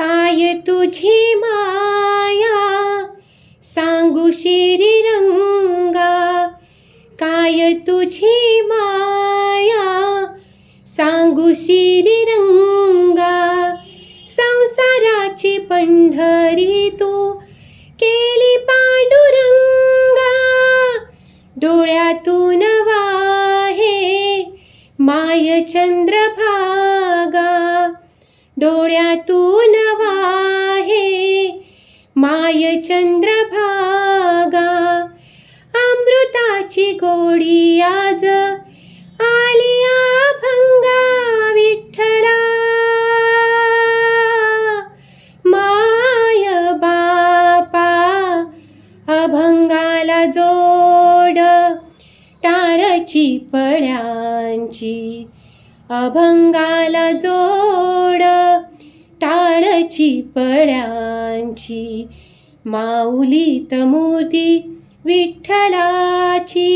काय तुझी माया सांगू श्रीरंगा, काय तुझी माया सांगू श्रीरंगा. संसाराची पंढरी तू केली पांडुरंगा, डोळ्यातून वाहे माय चंद्रभागा, डोळ्यातून वाहे माय चंद्रभागा. अमृताची गोडी आज आली अभंगा विठ्ठला, माय बापा अभंगाला जोड टाळची पळ्यांची, अभंगाला जोड टाळची पळ्यांची. माऊलीत मूर्ती विठ्ठलाची.